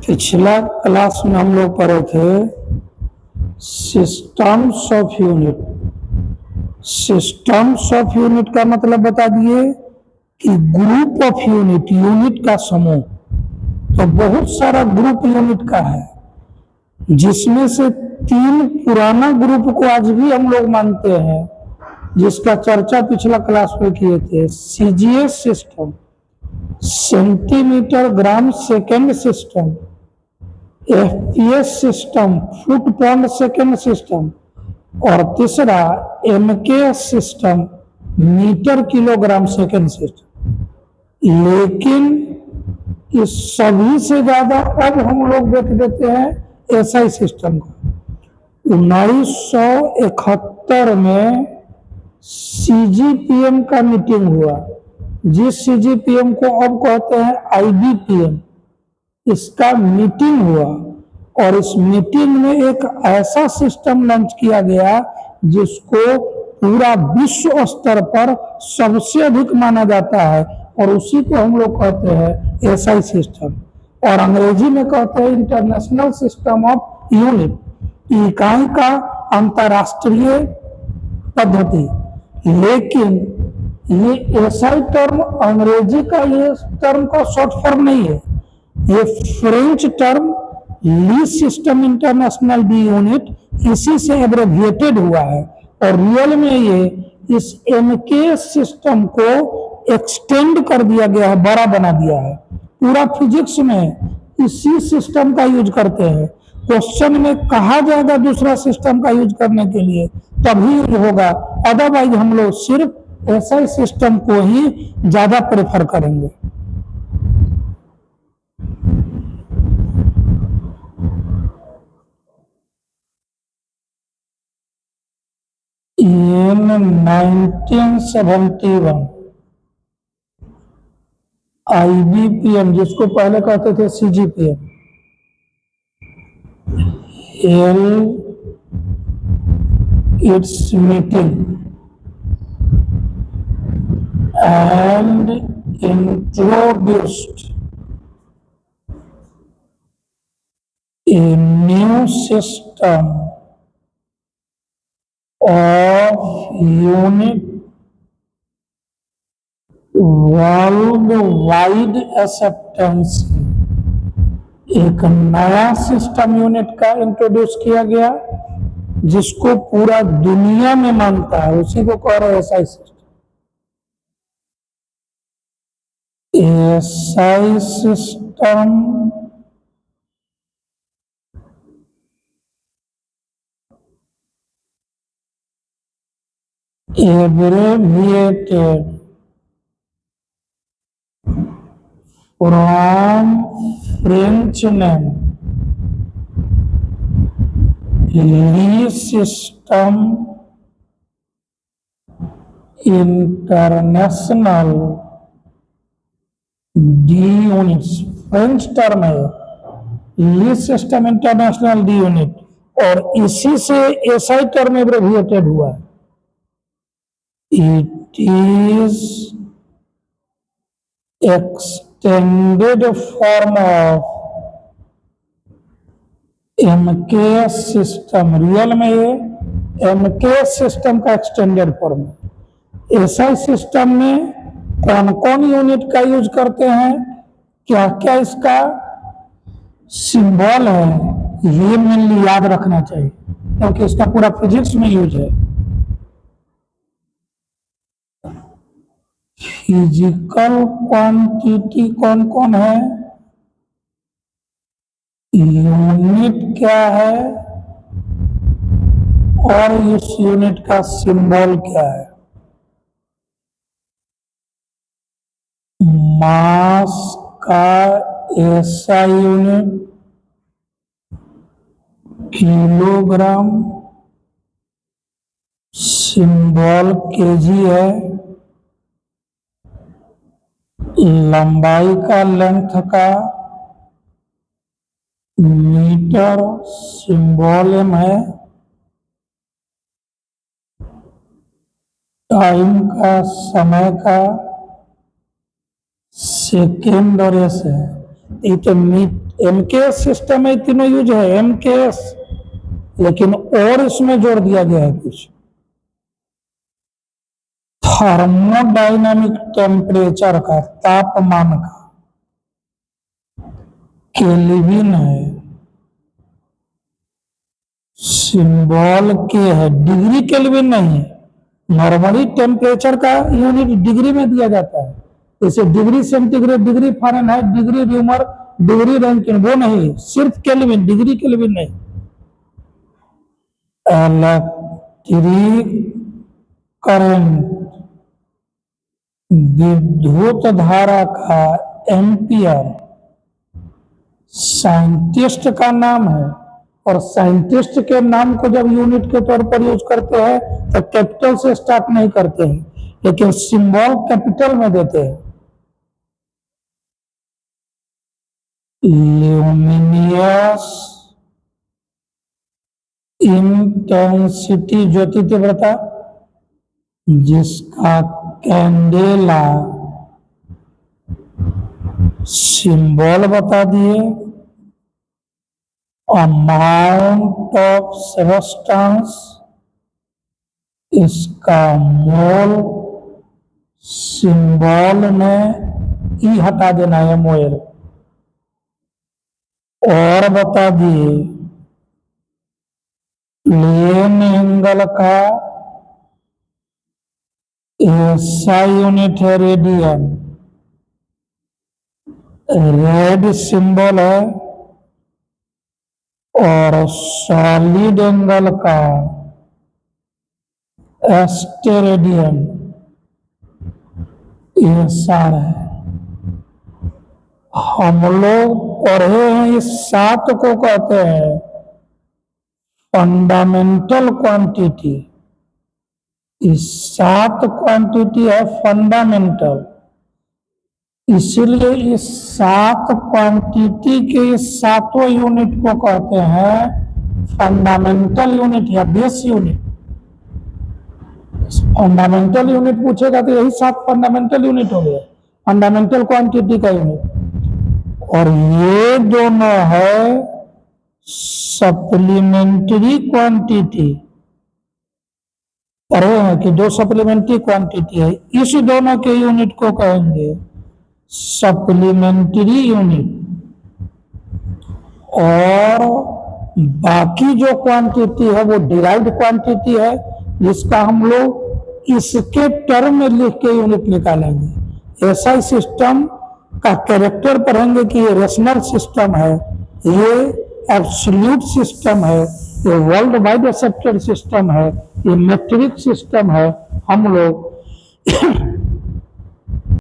पिछला क्लास में हम लोग पढ़े थे systems of unit. Systems of unit का मतलब बता दिए कि ग्रुप ऑफ यूनिट, यूनिट का समूह। तो बहुत सारा ग्रुप यूनिट का है, जिसमें से 3 पुराना ग्रुप को आज भी हम लोग मानते हैं, जिसका चर्चा पिछला क्लास में किए थे। CGS system, centimetre gram second system, FPS system, foot pound second system, और तीसरा MKS system, metre kilogram second system. लेकिन इस सभी से ज्यादा अब हम लोग देख देते हैं एसआई सिस्टम को। 1971 में सीजीपीएम का मीटिंग हुआ, जिस सीजीपीएम को अब कहते हैं आईबीपीएम। इसका मीटिंग हुआ और इस मीटिंग में एक ऐसा सिस्टम लॉन्च किया गया जिसको पूरा विश्व स्तर पर सबसे अधिक माना जाता है, और उसी को हम लोग कहते हैं एसआई सिस्टम, और अंग्रेजी में कहते हैं इंटरनेशनल सिस्टम ऑफ यूनिट, इकाई का अंतरराष्ट्रीय पद्धति। लेकिन ये एसआई टर्म अंग्रेजी का, ये टर्म का शॉर्ट फॉर्म नहीं है, ये फ्रेंच टर्म ली सिस्टम इंटरनेशनल डी यूनिट, इसी से एब्रेविएटेड हुआ है। और रियल में ये इस एमके सिस्टम को एक्सटेंड कर दिया गया है, बड़ा बना दिया है। पूरा फिजिक्स में इसी सिस्टम का यूज करते हैं। क्वेश्चन में कहा जाएगा दूसरा सिस्टम का यूज करने के लिए, तभी यूज होगा, अदरवाइज हम लोग सिर्फ एसआई सिस्टम को ही ज्यादा प्रेफर करेंगे। In 1971 आईबीपीएम, जिसको पहले कहते थे सीजीपीएम, its meeting and introduced a new system of unit worldwide acceptance. एक नया सिस्टम यूनिट का इंट्रोड्यूस किया गया जिसको पूरा दुनिया में मानता है, उसी को कह रहे हैं SI system. SI system abbreviated from French name Lie System International D units. French term है ली सिस्टम इंटरनेशनल डी यूनिट, और इसी से एसआई टर्म एब्रेविएटेड हुआ है। It is extended form of MKS system. Real में ये MKS सिस्टम का extended form है। एसआई सिस्टम में कौन कौन यूनिट का यूज करते हैं, क्या क्या इसका सिंबल है, ये मेनली याद रखना चाहिए, क्योंकि इसका पूरा फिजिक्स में यूज है। फिजिकल क्वांटिटी कौन कौन है, यूनिट क्या है, और इस यूनिट का सिंबल क्या है। मास का SI unit kilogram, symbol KG है। लंबाई का, लेंथ का मीटर, सिंबल एम है। टाइम का, समय का सेकेंड और एस है। ये तो MKS सिस्टम में तीनों यूज है, MKS, लेकिन और इसमें जोड़ दिया गया है कुछ, थर्मोडायनामिक टेम्परेचर का, तापमान का, केल्विन है, सिंबल के है, डिग्री केल्विन नहीं है। नॉर्मली टेम्परेचर का यूनिट डिग्री में दिया जाता है, जैसे degree centigrade, degree Fahrenheit, degree rumour, degree Rankine, वो नहीं, सिर्फ केल्विन, डिग्री केल्विन नहीं। इलेक्ट्रिक करंट, विद्युत धारा का एम्पियर साइंटिस्ट का नाम है, और साइंटिस्ट के नाम को जब यूनिट के तौर पर यूज करते हैं तो कैपिटल से स्टार्ट नहीं करते हैं, लेकिन सिंबल कैपिटल में देते हैं। ल्यूमिनियस इंटेंसिटी, ज्योति तीव्रता, जिसका कैंडेला सिंबल बता दिए। अमाउंट ऑफ सब्सटेंस, इसका मोल, सिंबल में ई हटा देना है, मोल। और बता दिए प्लेन एंगल का ऐसा यूनिट है रेडियन, रेड सिंबल है, और सॉलिड एंगल का एस्टेरेडियन ऐसा है। हम लोग पढ़े हैं, इस 7 को कहते हैं फंडामेंटल क्वांटिटी। इस 7 क्वांटिटी है फंडामेंटल, इसलिए इस 7 क्वांटिटी के इस 7 यूनिट को कहते हैं फंडामेंटल यूनिट या बेस यूनिट। फंडामेंटल यूनिट पूछेगा तो यही 7 फंडामेंटल यूनिट हो गया, फंडामेंटल क्वांटिटी का यूनिट। और ये दोनों है सप्लीमेंट्री क्वांटिटी, पढ़े हैं कि 2 सप्लीमेंट्री क्वांटिटी है, इस दोनों के यूनिट को कहेंगे सप्लीमेंट्री यूनिट। और बाकी जो क्वांटिटी है वो डिराइव्ड क्वांटिटी है, जिसका हम लोग इसके टर्म में लिख के यूनिट निकालेंगे। ऐसा ही सिस्टम का कैरेक्टर पढ़ेंगे कि ये रेशनल सिस्टम है, ये एब्सोल्यूट सिस्टम है, ये वर्ल्ड वाइड एक्सेप्टेड सिस्टम है, ये मेट्रिक सिस्टम है। हम लोग